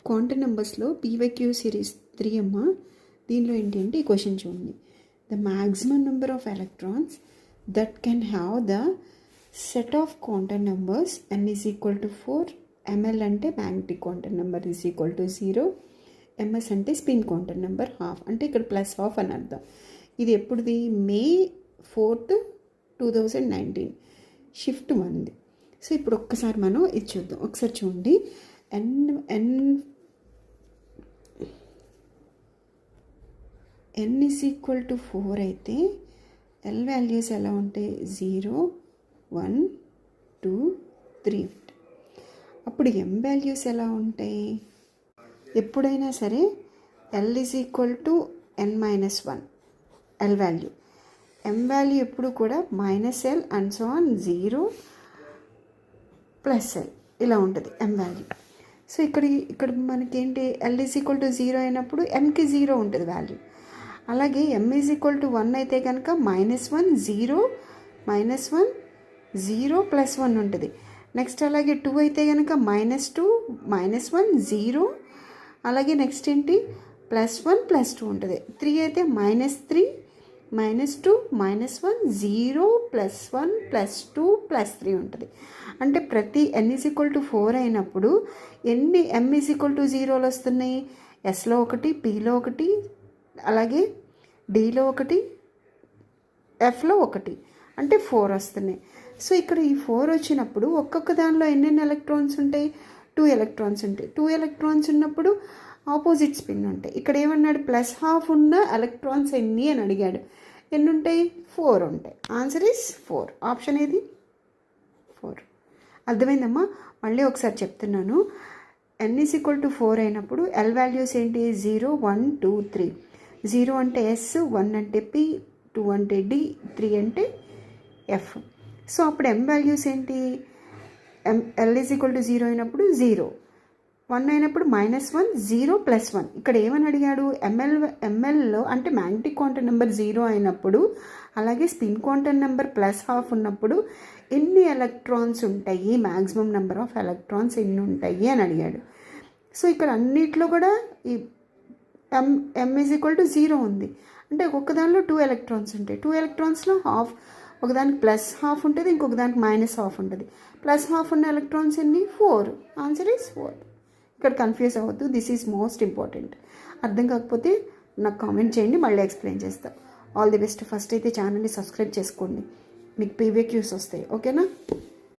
Quantum నెంబర్స్లో PYQ series 3 అమ్మ. దీనిలో ఏంటి అంటే ఈ క్వశ్చన్ చూడండి. The maximum number of electrons that can have the set of quantum numbers n is equal to 4, ml అంటే magnetic quantum number is equal to 0, ms అంటే spin quantum number half, అంటే ఇక్కడ ప్లస్ హాఫ్ అని అర్థం. ఇది ఎప్పుడుది? May 4th, 2019 shift 1ది. So ఇప్పుడు ఒక్కసారి మనం ఇది చూద్దాం. ఒకసారి చూడండి. n ఈజ్ ఈక్వల్ టు 4 అయితే l వాల్యూస్ ఎలా ఉంటాయి? 0, 1, 2, 3 ఉంటాయి. అప్పుడు m వాల్యూస్ ఎలా ఉంటాయి? ఎప్పుడైనా సరే l is equal to n-1 l value, m value ఎప్పుడు కూడా -l and so on 0 + l ఇలా ఉంటుంది m వాల్యూ. సో ఇక్కడ మనకేంటి l ఈజ్ ఈక్వల్ టు 0 అయినప్పుడు mకి 0 ఉంటుంది వాల్యూ. అలాగే m ఈజ్ ఈక్వల్ టు 1 అయితే కనుక -1 0 + 1 ఉంటుంది. నెక్స్ట్ అలాగే 2 అయితే కనుక -2 -1 0, అలాగే నెక్స్ట్ ఏంటి +1 + 2 ఉంటుంది. 3 అయితే -3 -2 -1 0 +1 +2 +3 ఉంటుంది. అంటే ప్రతి n ఈజ్ ఈక్వల్ టు 4 అయినప్పుడు ఎన్ని m ఈజ్ ఈక్వల్ టు 0 వస్తున్నాయి? ఎస్లో 1, పీలో 1, అలాగే డీలో 1, ఎఫ్లో 1, అంటే 4 వస్తున్నాయి. సో ఇక్కడ ఈ 4 వచ్చినప్పుడు ఒక్కొక్క దానిలో ఎన్నెన్ని ఎలక్ట్రాన్స్ ఉంటాయి? 2 ఎలక్ట్రాన్స్ ఉంటాయి. 2 ఎలక్ట్రాన్స్ ఉన్నప్పుడు ఆపోజిట్ స్పిన్ ఉంటాయి. ఇక్కడ ఏమన్నాడు? +12 ఉన్న ఎలక్ట్రాన్స్ ఎన్ని అని అడిగాడు. ఎన్ని ఉంటాయి? 4 ఉంటాయి. Answer is 4. ఆప్షన్ ఏది? 4. అర్థమైందమ్మా? మళ్ళీ ఒకసారి చెప్తున్నాను. n ఈజ్ ఈక్వల్ టు 4 అయినప్పుడు l వాల్యూస్ ఏంటి? 0, 1, 2, 3. 0 అంటే s, 1 అంటే p, 2 అంటే d, 3 అంటే f. సో అప్పుడు m వాల్యూస్ ఏంటి? l ఈజ్ ఈక్వల్ టు 0 అయినప్పుడు 0, 1 అయినప్పుడు -1 0 + 1. ఇక్కడ ఏమని అడిగాడు? mlలో అంటే మ్యాగ్నెటిక్ క్వాంటమ్ నెంబర్ 0 అయినప్పుడు, అలాగే స్పిన్ క్వాంటమ్ నెంబర్ +12 ఉన్నప్పుడు ఎన్ని ఎలక్ట్రాన్స్ ఉంటాయి, మ్యాక్సిమం నెంబర్ ఆఫ్ ఎలక్ట్రాన్స్ ఎన్ని ఉంటాయి అని అడిగాడు. సో ఇక్కడ అన్నిట్లో కూడా ఈ m ఈజ్ ఈక్వల్ టు 0 ఉంది. అంటే ఒక్కొక్క దానిలో 2 ఎలక్ట్రాన్స్ ఉంటాయి. 2 ఎలక్ట్రాన్స్లో హాఫ్, ఒకదానికి +12 ఉంటుంది, ఇంకొక దానికి -12 ఉంటుంది. +12 ఉన్న ఎలక్ట్రాన్స్ ఎన్ని? 4. Answer is 4. ఇక్కడ కన్ఫ్యూజ్ అవ్వద్దు. This is most important. అర్థం కాకపోతే నాకు కామెంట్ చేయండి, మళ్ళీ ఎక్స్ప్లెయిన్ చేస్తా. All the best. ఫస్ట్ అయితే ఛానల్ని సబ్స్క్రైబ్ చేసుకోండి, మీకు పీవైక్యూస్ వస్తాయి. ఓకేనా?